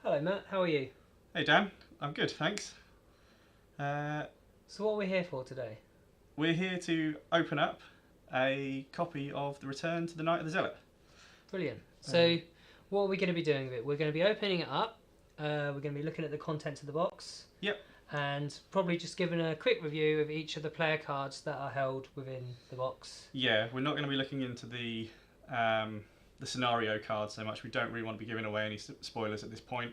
Hello Matt, how are you? Hey Dan, I'm good, thanks. So what are we here for today? We're here to open up a copy of The Return to the Night of the Zealot. Brilliant. So what are we going to be doing with it? We're going to be opening it up, we're going to be looking at the contents of the box. Yep. And probably just giving a quick review of each of the player cards that are held within the box. Yeah, we're not going to be looking into the scenario cards so much. We don't really want to be giving away any spoilers at this point.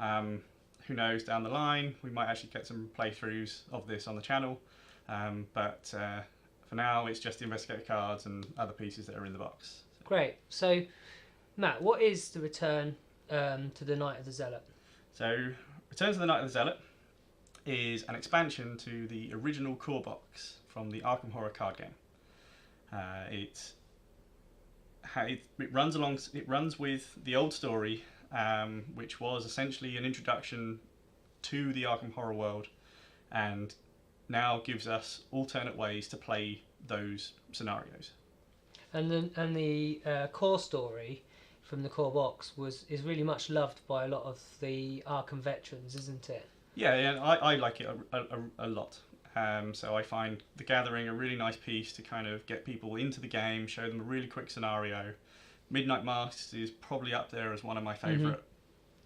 Who knows, down the line we might actually get some playthroughs of this on the channel, but for now it's just the investigator cards and other pieces that are in the box. Great. So Matt, what is the Return to the Night of the Zealot? So Return to the Night of the Zealot is an expansion to the original core box from the Arkham Horror card game. It runs with the old story, which was essentially an introduction to the Arkham Horror world, and now gives us alternate ways to play those scenarios. And the core story from the core box is really much loved by a lot of the Arkham veterans, isn't it? Yeah, I like it a lot. So I find The Gathering a really nice piece to kind of get people into the game, show them a really quick scenario. Midnight Masks is probably up there as one of my favourite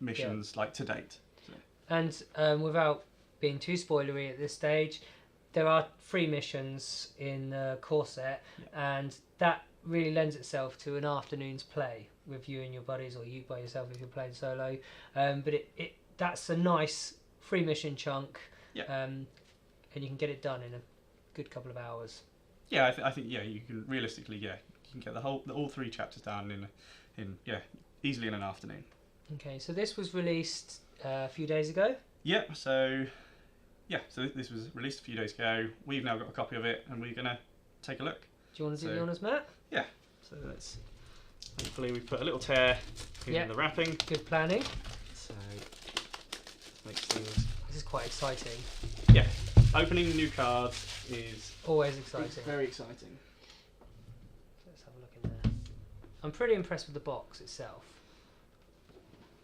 missions, like, to date. So. And without being too spoilery at this stage, there are 3 missions in the core set, and that really lends itself to an afternoon's play with you and your buddies, or you by yourself if you're playing solo. But that's a nice 3 mission chunk, and you can get it done in a good couple of hours. Yeah, I think you can realistically, you can get all 3 chapters done in easily in an afternoon. Okay, so this was released a few days ago. Yep. So this was released a few days ago. We've now got a copy of it, and we're gonna take a look. Do you want to do the honours, Matt? Yeah. So let's. Hopefully we put a little tear in the wrapping. Good planning. So makes things. This is quite exciting. Yeah. Opening new cards is always exciting. Very exciting. Let's have a look in there. I'm pretty impressed with the box itself.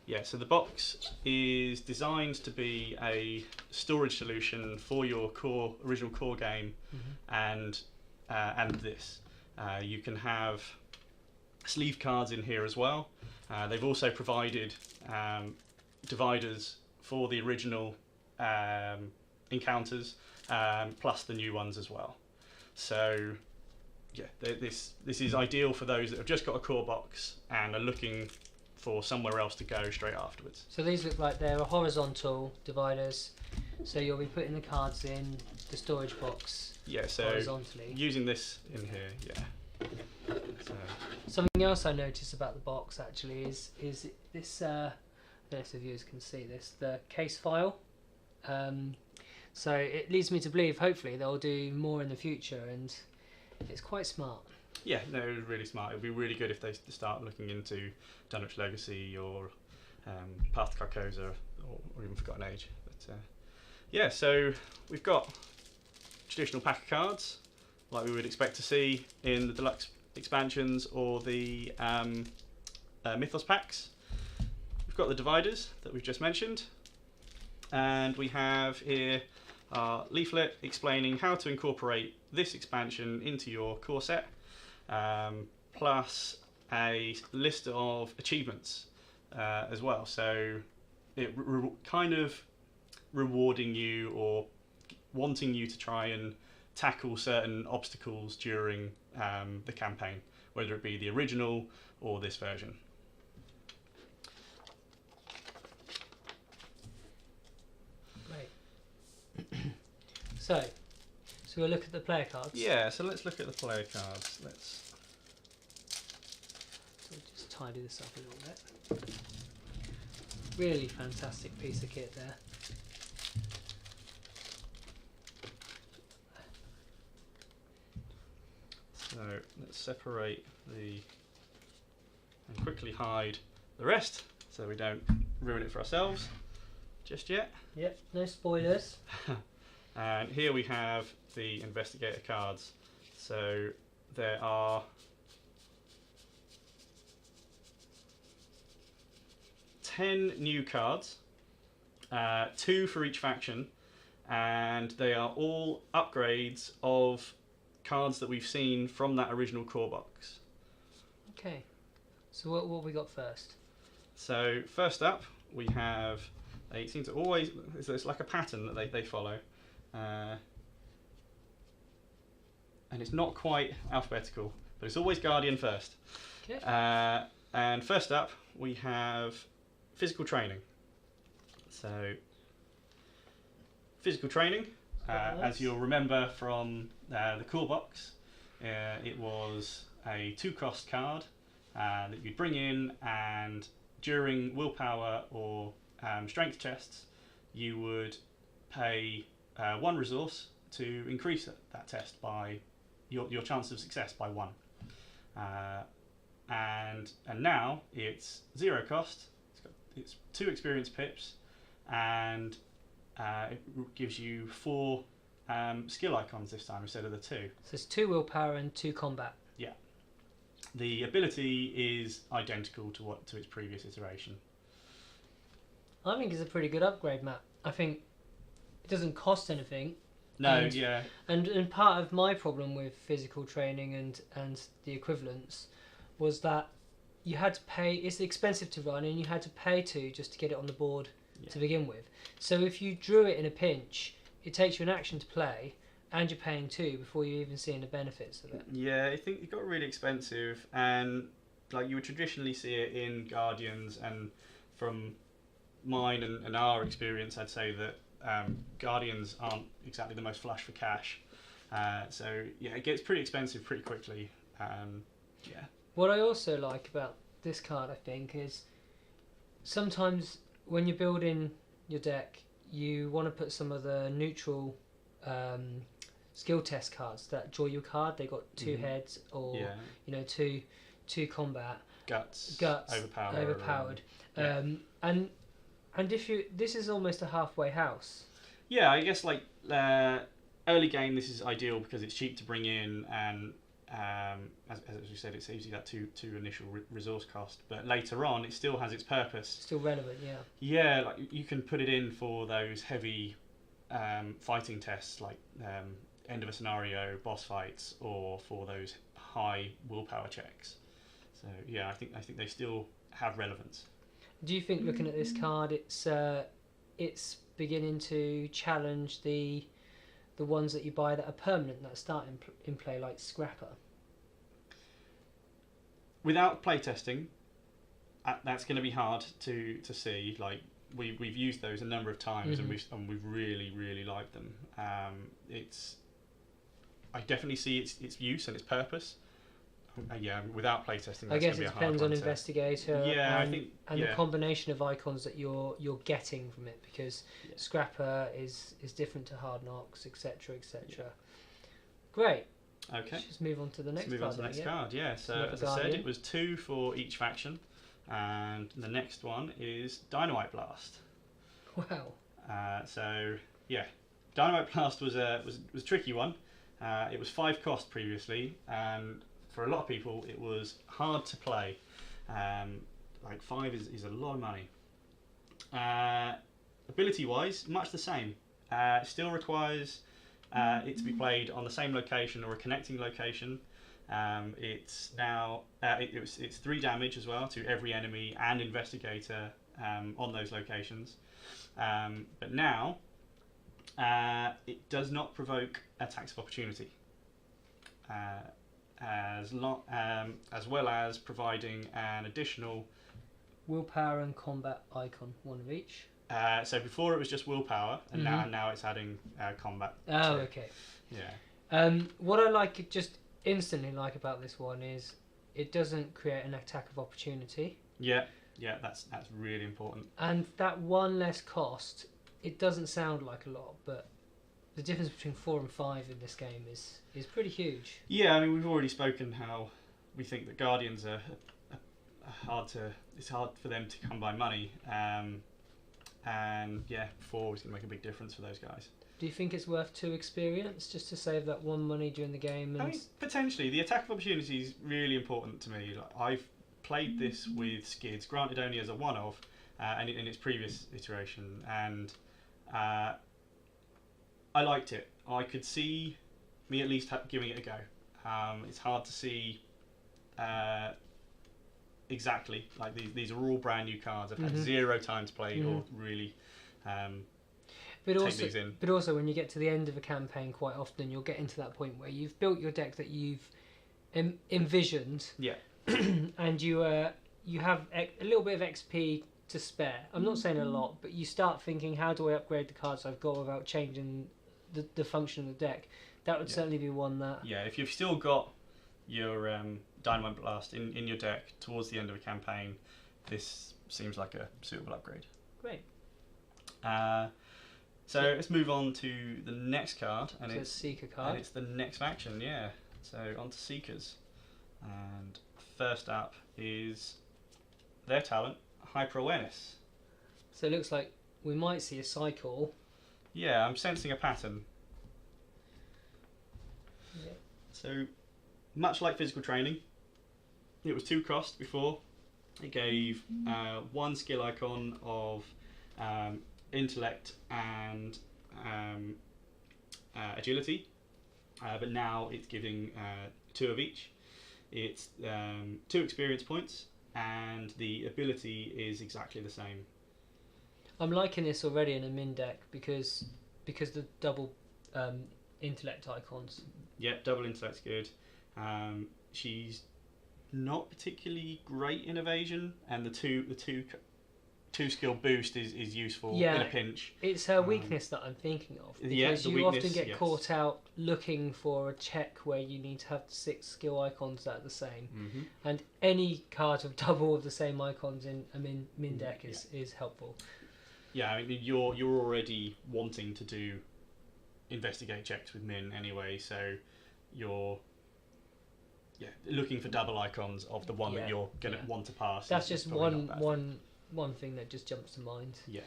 Yeah, so the box is designed to be a storage solution for your original core game, and this. You can have sleeve cards in here as well. They've also provided dividers for the original encounters, plus the new ones as well. So yeah, this is ideal for those that have just got a core box and are looking for somewhere else to go straight afterwards. So these look like they're horizontal dividers, so you'll be putting the cards in the storage box horizontally. Using this in here, So. Something else I noticed about the box actually is this, I don't know if the viewers can see this, the case file. So it leads me to believe hopefully they'll do more in the future, and it's quite smart. Yeah, no, it was really smart. It would be really good if they start looking into Dunwich Legacy or Path to Carcosa or even Forgotten Age. But yeah, so we've got traditional pack of cards like we would expect to see in the deluxe expansions or the Mythos packs. We've got the dividers that we've just mentioned, and we have here our leaflet explaining how to incorporate this expansion into your core set, plus a list of achievements as well. So it kind of rewarding you or wanting you to try and tackle certain obstacles during the campaign, whether it be the original or this version. Great. So we'll look at the player cards. Yeah, so let's look at the player cards. So we'll just tidy this up a little bit. Really fantastic piece of kit there. So let's separate and quickly hide the rest so we don't ruin it for ourselves just yet. Yep, no spoilers. And here we have the investigator cards. So there are 10 new cards, 2 for each faction, and they are all upgrades of cards that we've seen from that original core box. Okay. So what have we got first? So first up, we have. They seem to always. It's like a pattern that they follow, and it's not quite alphabetical, but it's always Guardian first. Okay. And first up, we have physical training. So physical training, as you'll remember from the core box, it was a 2-cost card that you'd bring in, and during willpower or strength tests, you would pay 1 resource to increase that test by your chance of success by 1. And now it's 0 cost. It's 2 experience pips, and it gives you 4 skill icons this time instead of the 2. So it's 2 willpower and 2 combat. Yeah. The ability is identical to its previous iteration. I think it's a pretty good upgrade, Matt. I think it doesn't cost anything. No, and, yeah. And part of my problem with physical training and the equivalents was that you had to pay. It's expensive to run, and you had to pay just to get it on the board to begin with. So if you drew it in a pinch, it takes you an action to play, and you're paying 2 before you're even seeing the benefits of it. Yeah, I think it got really expensive, and like you would traditionally see it in Guardians, and from mine and our experience, I'd say that Guardians aren't exactly the most flush for cash. So yeah, it gets pretty expensive pretty quickly. Yeah. What I also like about this card, I think, is sometimes when you're building your deck, you want to put some of the neutral skill test cards that draw your card. They got 2 heads, or two combat, guts, overpowered. And if this is almost a halfway house. Yeah, I guess like early game, this is ideal because it's cheap to bring in, and as we said, it saves you that two initial resource cost. But later on, it still has its purpose. Still relevant, yeah. Yeah, like you can put it in for those heavy fighting tests, like end of a scenario, boss fights, or for those high willpower checks. So yeah, I think they still have relevance. Do you think, looking at this card, it's beginning to challenge the ones that you buy that are permanent, that start in play, like Scrapper? Without playtesting, that's going to be hard to see. Like we've used those a number of times, and we've really liked them. I definitely see its use and its purpose. Yeah, without playtesting, I guess it depends on Investigator. Yeah, and the combination of icons that you're getting from it, because Scrapper is different to Hard Knocks, etc., etc. Yeah. Great. Okay. Let's just move on to the next card. Move on to the next card. Yeah. So as I said, it was 2 for each faction, and the next one is Dynamite Blast. Wow. So yeah, Dynamite Blast was a tricky one. It was 5 cost previously, and for a lot of people, it was hard to play. Like 5 is a lot of money. Ability-wise, much the same. Still requires it to be played on the same location or a connecting location. It's now it's 3 damage as well to every enemy and Investigator on those locations. But now it does not provoke attacks of opportunity. As well as providing an additional willpower and combat icon, 1 of each. So before it was just willpower, and now it's adding combat. Oh, okay. Yeah. What I just instantly like about this one is it doesn't create an attack of opportunity. Yeah, that's really important. And that 1 less cost, it doesn't sound like a lot, but the difference between 4 and 5 in this game is pretty huge. Yeah, I mean, we've already spoken how we think that Guardians are it's hard for them to come by money, and yeah, 4 is going to make a big difference for those guys. Do you think it's worth 2 experience just to save that 1 money during the game? And I mean, potentially. The attack of opportunity is really important to me. Like, I've played this with Skids, granted only as a one-off, and in its previous iteration, and I liked it. I could see me at least giving it a go. It's hard to see exactly, like these are all brand new cards. I've had 0 time to play or really take these in. But also, when you get to the end of a campaign, quite often you'll get into that point where you've built your deck that you've envisioned, Yeah. and you have a little bit of XP to spare. I'm not saying a lot, but you start thinking, how do I upgrade the cards I've got without changing the function of the deck? That would certainly be one that... Yeah, if you've still got your Dynamite Blast in your deck towards the end of a campaign, this seems like a suitable upgrade. Great. So let's move on to the next card, and So it's Seeker card. And it's the next faction, yeah. So on to Seekers, and first up is their talent, Hyper Awareness. So it looks like we might see a cycle. Yeah, I'm sensing a pattern. Yep. So much like physical training, it was 2 cost before. It gave 1 skill icon of intellect and agility, but now it's giving 2 of each. It's 2 experience points, and the ability is exactly the same. I'm liking this already in a min deck because the double intellect icons. Yeah, double intellect's good. She's not particularly great in evasion, and the two skill boost is useful in a pinch. It's her weakness that I'm thinking of, because you often get caught out looking for a check where you need to have 6 skill icons that are the same, and any card of double of the same icons in a min deck is helpful. Yeah, I mean, you're already wanting to do investigate checks with min anyway, so you're looking for double icons of the one that you're gonna want to pass. That's just one thing that just jumps to mind. Yeah.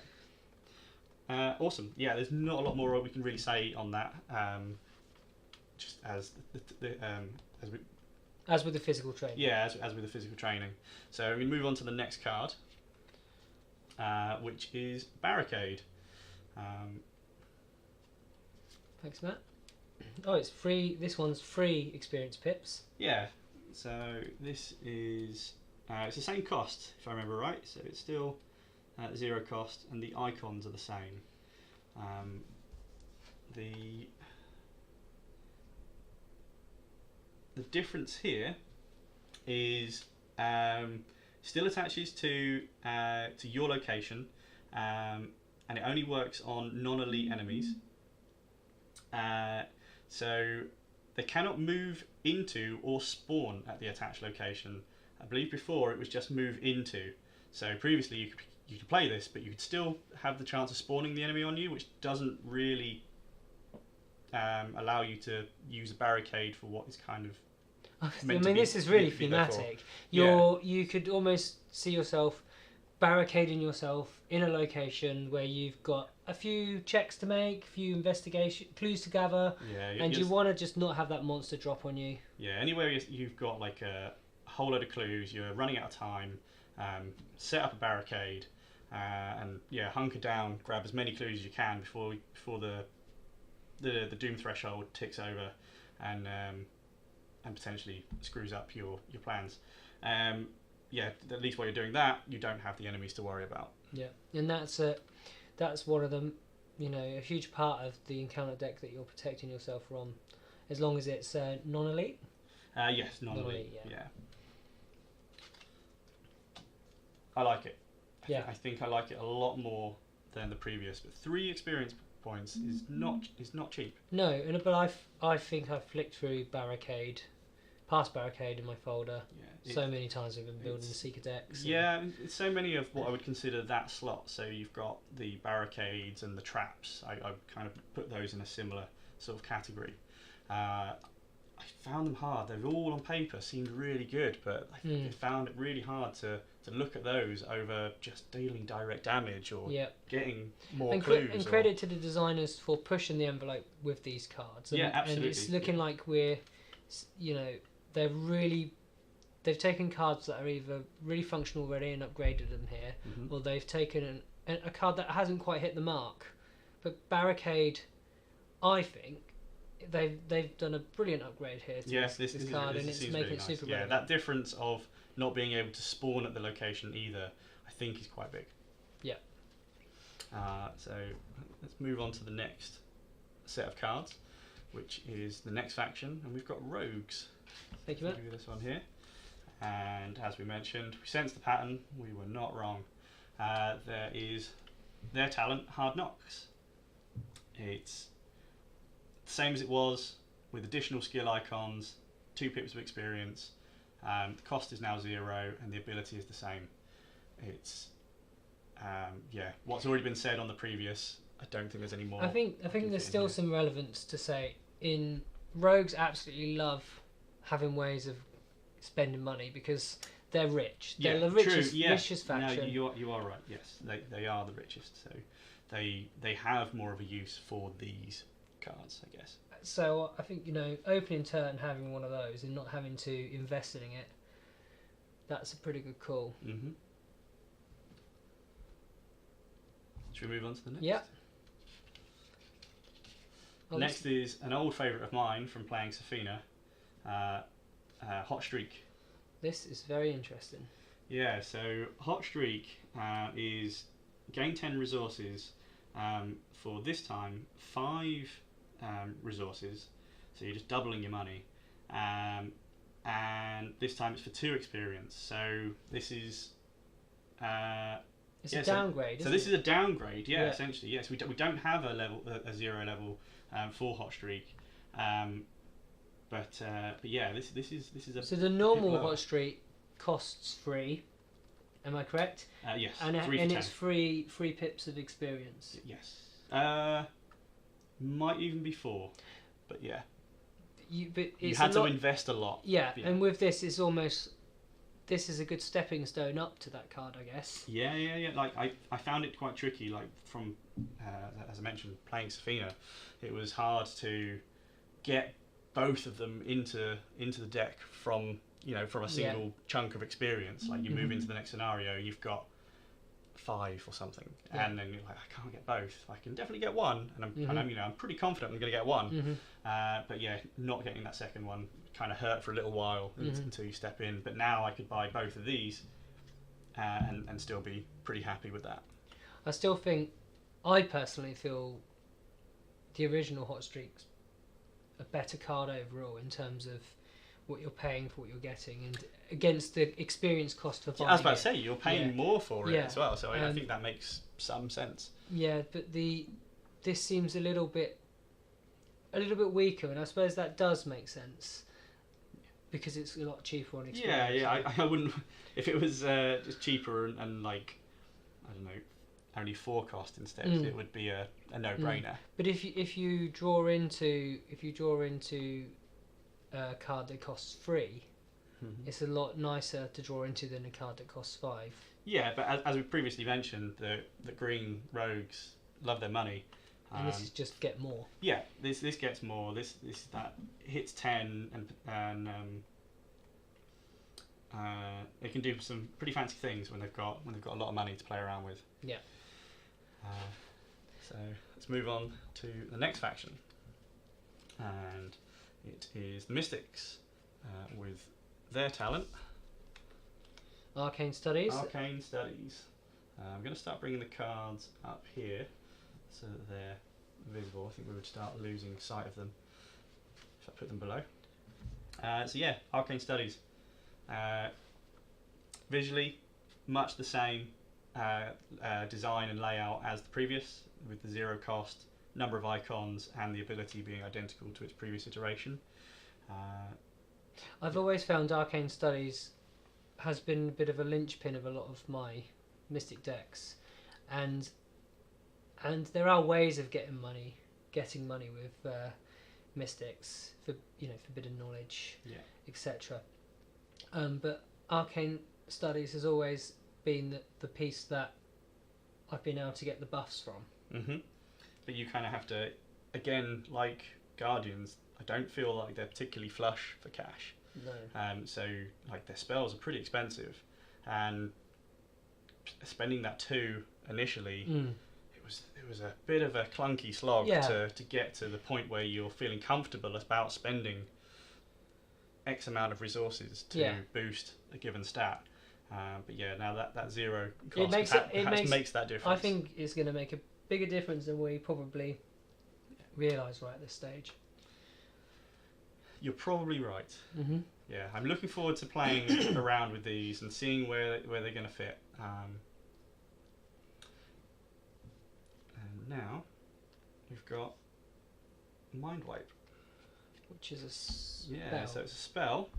Awesome. Yeah, there's not a lot more we can really say on that. Just as as with the physical training. Yeah, as with the physical training. So we move on to the next card, which is Barricade. Thanks, Matt. Oh, it's free. This one's free experience pips. Yeah. So this is it's the same cost, if I remember right. So it's still 0 cost, and the icons are the same. The difference here is still attaches to your location, and it only works on non-elite enemies. So they cannot move into or spawn at the attached location. I believe before it was just move into. So previously you could play this, but you could still have the chance of spawning the enemy on you, which doesn't really allow you to use a barricade for what is kind of. This is really thematic. You could almost see yourself barricading yourself in a location where you've got a few checks to make, a few investigation clues to gather, and you want to just not have that monster drop on you. Yeah, anywhere you've got like a whole load of clues, you're running out of time, set up a barricade, and hunker down, grab as many clues as you can before the doom threshold ticks over, and potentially screws up your plans. At least while you're doing that, you don't have the enemies to worry about. Yeah, and that's one of them. A huge part of the encounter deck that you're protecting yourself from, as long as it's non-elite. Yes, non-elite. Yeah. I like it. I think I like it a lot more than the previous. But 3 experience points is not cheap. No, but I think I've flicked through past Barricade in my folder. So many times I've been building the Seeker decks. Yeah, it's so many of what I would consider that slot. So you've got the barricades and the traps. I kind of put those in a similar sort of category. I found them hard. They're all on paper seemed really good, but I found it really hard to look at those over just dealing direct damage or getting more clues. And credit to the designers for pushing the envelope with these cards. And, absolutely. And it's looking like they're really they've taken cards that are either really functional already and upgraded them here, or they've taken a card that hasn't quite hit the mark. But Barricade, I think they've done a brilliant upgrade here to this card, and it's making really it nice. super Yeah, relevant. that difference of not being able to spawn at the location either, I think, is quite big. Yeah. So let's move on to the next set of cards, which is the next faction, and we've got Rogues. Thank you, Matt. Give you this one here. And as we mentioned, we sensed the pattern. We were not wrong. There is their talent, Hard Knocks. It's the same as it was, with additional skill icons, 2 pips of experience. The cost is now 0, and the ability is the same. It's what's already been said on the previous. I don't think there's any more. I think there's still some relevance to say. In Rogues, absolutely love having ways of spending money because they're rich. They're the richest faction. No, you are right. Yes, they are the richest. So they have more of a use for these cards, I guess. So I think, opening turn, having one of those and not having to invest in it, that's a pretty good call. Should we move on to the next? Yeah. Next is an old favourite of mine from playing Safina, Hot Streak. This is very interesting. Yeah, so Hot Streak is gain 10 resources for this time 5 resources, so you're just doubling your money, and this time it's for 2 experience. So this is it's a downgrade. So this is a downgrade, essentially. Yes, we don't have a 0 level for Hot Streak, but yeah, this is a. So the normal Hot Streak costs 3. Am I correct? Yes. And it's free pips of experience. Yes. Might even be 4, but yeah. You had to invest a lot. Yeah, and with this, it's almost. This is a good stepping stone up to that card, I guess. Yeah. Like I found it quite tricky. Like from as I mentioned, playing Safina, it was hard to get both of them into the deck from a single chunk of experience. Like you move into the next scenario, you've got 5 or something, and then you're like, I can't get both. I can definitely get one, and I'm pretty confident I'm going to get one. But yeah, not getting that second one kind of hurt for a little while until you step in. But now I could buy both of these and still be pretty happy with that. I personally feel the original Hot Streak's a better card overall in terms of what you're paying for what you're getting, and against the experience cost for buying I was about to say, you're paying more for it as well, so I think that makes some sense. Yeah, but this seems a little bit weaker, and I suppose that does make sense because it's a lot cheaper on experience. Yeah, I wouldn't. If it was just cheaper and like, I don't know, only 4 cost instead, it would be a no-brainer. But if you draw into a card that costs 3, it's a lot nicer to draw into than a card that costs 5. Yeah, but as we previously mentioned, the green rogues love their money. And this is just get more. Yeah, this gets more. This that hits 10 and it can do some pretty fancy things when they've got a lot of money to play around with. Yeah. So let's move on to the next faction, and it is the Mystics with their talent, Arcane Studies. Arcane Studies. I'm going to start bringing the cards up here so that they're visible. I think we would start losing sight of them if I put them below. So yeah, Arcane Studies. Visually, much the same design and layout as the previous, with the 0 cost, number of icons, and the ability being identical to its previous iteration. I've always found Arcane Studies has been a bit of a linchpin of a lot of my Mystic decks, and there are ways of getting money with Mystics for Forbidden Knowledge, etc. But Arcane Studies has always been the piece that I've been able to get the buffs from. But you kind of have to, again, like Guardians, I don't feel like they're particularly flush for cash. No. So like their spells are pretty expensive, and spending that 2 initially, it was a bit of a clunky slog to get to the point where you're feeling comfortable about spending X amount of resources to boost a given stat. But yeah, now that 0 cost makes that difference. I think it's going to make a bigger difference than we probably realise right at this stage. You're probably right. Mm-hmm. Yeah, I'm looking forward to playing around with these and seeing where they're going to fit. And now we've got Mind Wipe, which is a spell. Yeah, so it's a spell.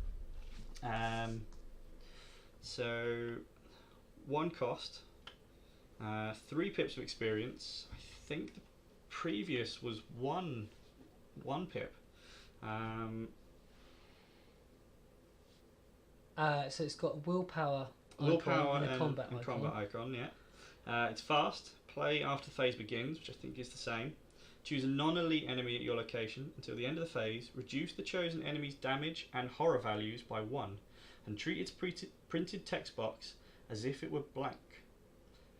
So 1 cost, 3 pips of experience. I think the previous was one pip. So it's got willpower and a combat icon. Yeah. It's fast. Play after the phase begins, which I think is the same. Choose a non-elite enemy at your location until the end of the phase. Reduce the chosen enemy's damage and horror values by 1, and treat its printed text box as if it were blank,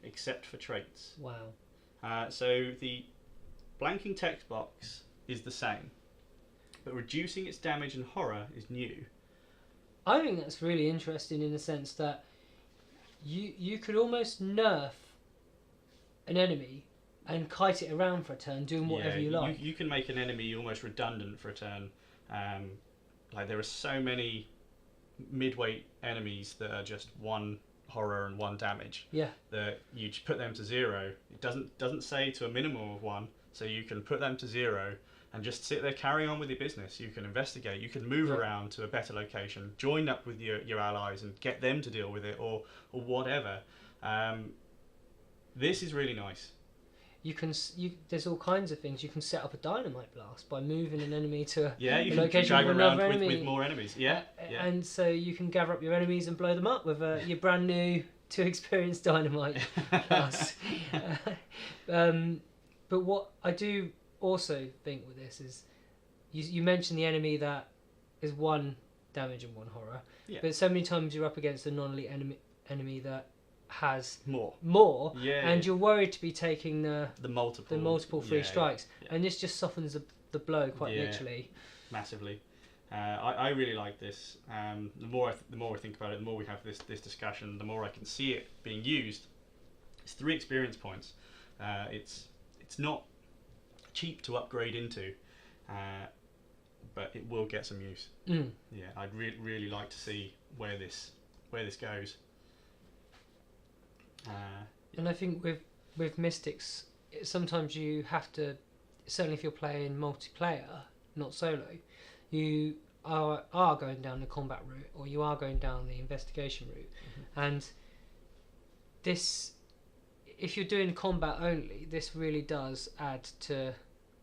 except for traits. Wow. So the blanking text box is the same, but reducing its damage and horror is new. I think that's really interesting in the sense that you could almost nerf an enemy and kite it around for a turn, doing whatever you like. You can make an enemy almost redundant for a turn. Like there are so many mid-weight enemies that are just 1 horror and 1 damage. Yeah. That you just put them to 0. It doesn't say to a minimum of 1, so you can put them to 0 and just sit there carrying on with your business. You can investigate. You can move around to a better location, join up with your allies and get them to deal with it, or whatever. This is really nice. There's all kinds of things. You can set up a dynamite blast by moving an enemy to a location drag with around another enemy. with more enemies. Yeah. And so you can gather up your enemies and blow them up with your brand new 2 experienced dynamite blast. But what I do also think with this is, you mentioned the enemy that is 1 damage and 1 horror, but so many times you're up against a non-elite enemy that has more, and you're worried to be taking the multiple free strikes, and this just softens the blow quite literally. Massively. I really like this. The more I think about it, the more we have this discussion, the more I can see it being used. It's 3 experience points. It's not cheap to upgrade into, but it will get some use. Yeah, I'd really like to see where this goes. And I think with Mystics, sometimes you have to, certainly if you're playing multiplayer, not solo, you are going down the combat route, or you are going down the investigation route. And this, if you're doing combat only, this really does add to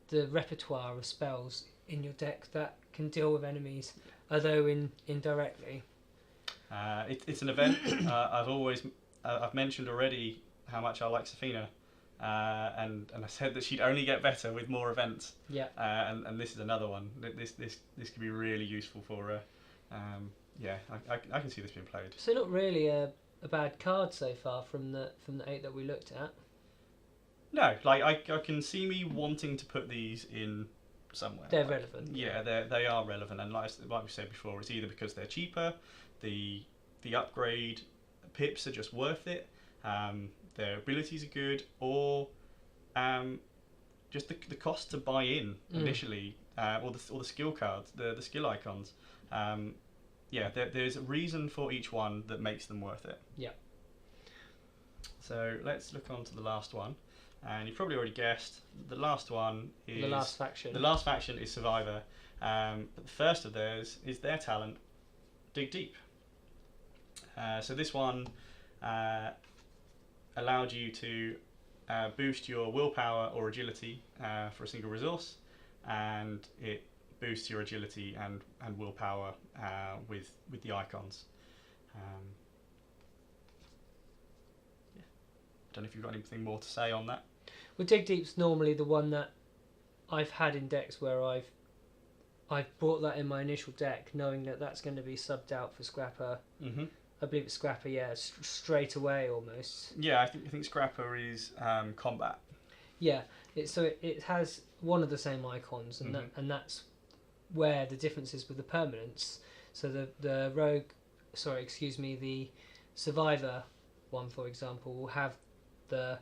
the repertoire of spells in your deck that can deal with enemies, although indirectly. It's an event. I've mentioned already how much I like Safina, and I said that she'd only get better with more events. Yeah. And this is another one. This could be really useful for her. I can see this being played. So not really a bad card so far from the 8 that we looked at. No, like I can see me wanting to put these in somewhere. They're relevant. Yeah, they are relevant, and like we said before, it's either because they're cheaper, the upgrade pips are just worth it, their abilities are good, or just the cost to buy in initially, or the skill cards, the skill icons. There's a reason for each one that makes them worth it. Yeah. So let's look on to the last one. And you've probably already guessed, the last one is... The last faction. The last faction is Survivor. But the first of theirs is their talent, Dig Deep. So this one allowed you to boost your willpower or agility for a single resource, and it boosts your agility and willpower with the icons. Don't know if you've got anything more to say on that. Well, Dig Deep's normally the one that I've had in decks where I've I brought that in my initial deck, knowing that that's going to be subbed out for Scrapper. Hmm. I believe it's Scrapper, yeah, straight away almost. Yeah, I think Scrapper is combat. Yeah, it has one of the same icons, and and that's where the difference is with the permanents. So the rogue, the survivor one, for example, will have the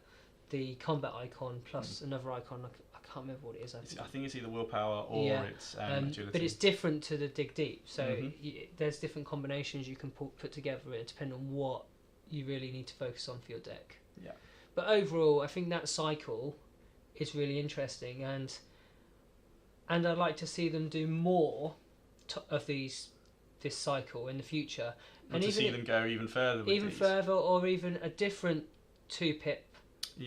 combat icon plus another icon. I can't remember what it is. I think it's either willpower or it's agility. But it's different to the dig deep. So there's different combinations you can put together, depending on what you really need to focus on for your deck. Yeah. But overall, I think that cycle is really interesting, and I'd like to see them do more of this cycle in the future, and to see them go even further with these. Further, or even a different 2-pip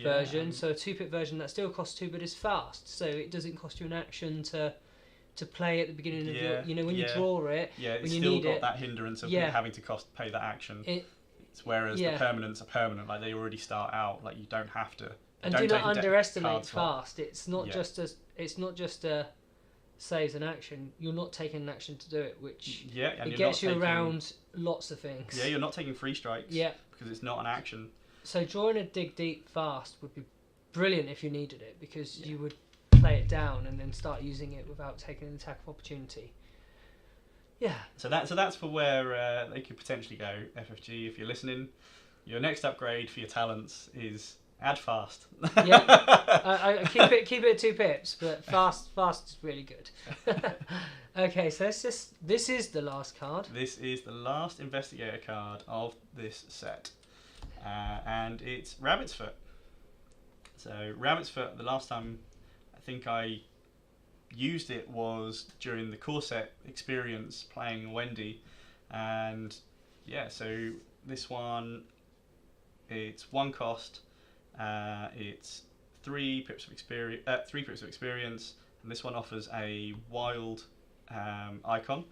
version. So a 2-pip version that still costs 2 but is fast, so it doesn't cost you an action to play at the beginning of your, when you draw it, it's when you still need got that hindrance of having to pay that action. Whereas the permanents are permanent, like they already start out, like you don't have to. And do not underestimate fast. It's not just a saves an action. You're not taking an action to do it, which and it gets you around lots of things. Yeah, you're not taking free strikes. Yeah, because it's not an action. So drawing a dig deep fast would be brilliant if you needed it, because you would play it down and then start using it without taking an attack of opportunity. Yeah. So that's for where they could potentially go. FFG, if you're listening, your next upgrade for your talents is add fast. Yeah, I keep it at 2 pips, but fast is really good. Okay, so this is the last card. This is the last investigator card of this set, and it's Rabbit's Foot. So Rabbit's Foot, the last time I think I used it was during the core set experience playing Wendy, and so this one, it's 1 cost. It's 3 pips of experience, and this one offers a wild icon.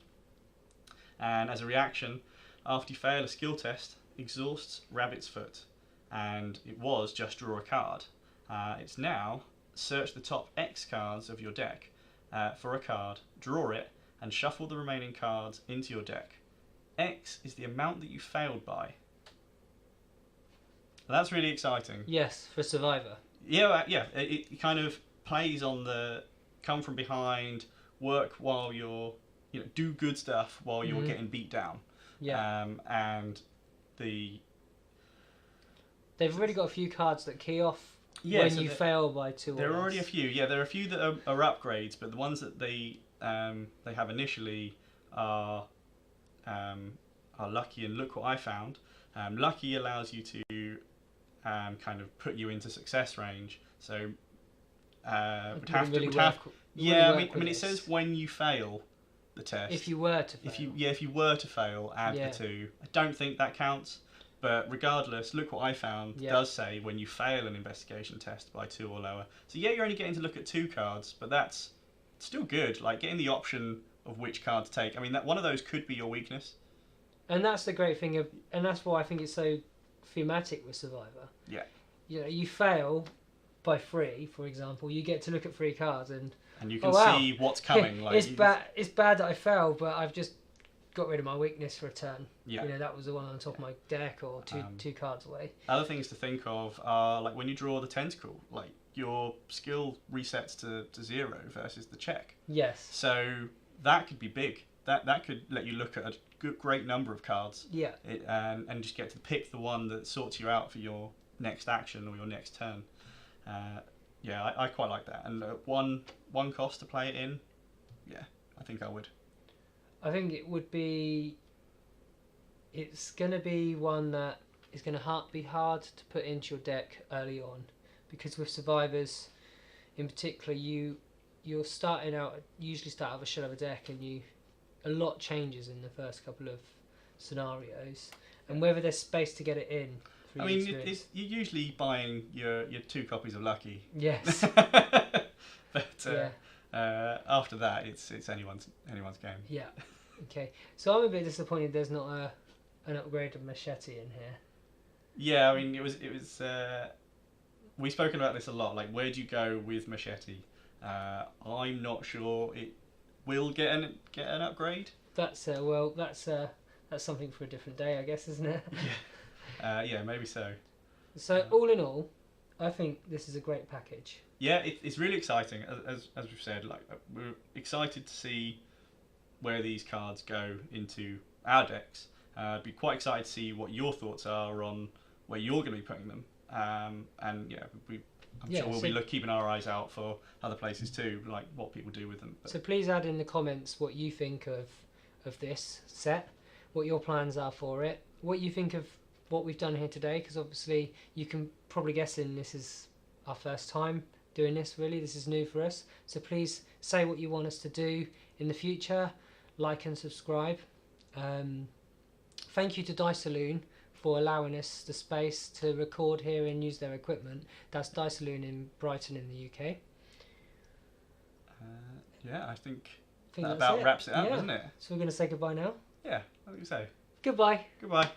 And as a reaction, after you fail a skill test, exhausts Rabbit's Foot, and it was just draw a card. It's now search the top X cards of your deck for a card, draw it, and shuffle the remaining cards into your deck. X is the amount that you failed by. That's really exciting. Yes, for Survivor. Yeah. It kind of plays on the come from behind, work while you're, do good stuff while you're getting beat down. Yeah. And they've already got a few cards that key off when you fail by 2. There are already a few. Yeah, there are a few that are upgrades, but the ones that they have initially are Lucky and Look What I Found. Lucky allows you to kind of put you into success range. So I mean, it says when you fail the test. If you were to fail. If you were to fail, add the 2. I don't think that counts, but regardless, Look What I Found does say when you fail an investigation test by 2 or lower. So you're only getting to look at 2 cards, but that's still good. Like getting the option of which card to take. I mean, that one of those could be your weakness. And that's the great thing and that's why I think it's so thematic with Survivor. Yeah. You fail by 3, for example, you get to look at 3 cards and you can see what's coming. It's bad that I fell, but I've just got rid of my weakness for a turn. Yeah. That was the one on top of my deck, or two cards away. Other things to think of are like when you draw the tentacle, like your skill resets to 0 versus the check. Yes. So that could be big. That could let you look at a great number of cards. Yeah. And just get to pick the one that sorts you out for your next action or your next turn. I quite like that. And one cost to play it in, I think I would. I think it would be. It's going to be one that is going to be hard to put into your deck early on, because with Survivors, in particular, you're starting out. Usually start out of a shell of a deck, and a lot changes in the first couple of scenarios, and whether there's space to get it in. I mean, you're usually buying your 2 copies of Lucky. Yes. But after that, it's anyone's game. Yeah. Okay. So I'm a bit disappointed there's not an upgrade of Machete in here. Yeah, I mean, it was. We've spoken about this a lot. Like, where do you go with Machete? I'm not sure. will get an upgrade. That's that's something for a different day, I guess, isn't it? Yeah, maybe so. So all in all, I think this is a great package. Yeah, it's really exciting. As we've said, like we're excited to see where these cards go into our decks. Be quite excited to see what your thoughts are on where you're going to be putting them. And yeah, I'm sure we'll be keeping our eyes out for other places too, like what people do with them. But so please add in the comments what you think of this set, what your plans are for it, what you think of what we've done here today, because obviously you can probably guess this is our first time doing this. Really, this is new for us. So please say what you want us to do in the future, like and subscribe. Thank you to Dice Saloon for allowing us the space to record here and use their equipment. That's Dice Saloon in Brighton in the UK. Yeah, I think that that's about it. wraps it up, Yeah. doesn't it? So we're going to say goodbye now. Yeah, I think so. Goodbye. Goodbye.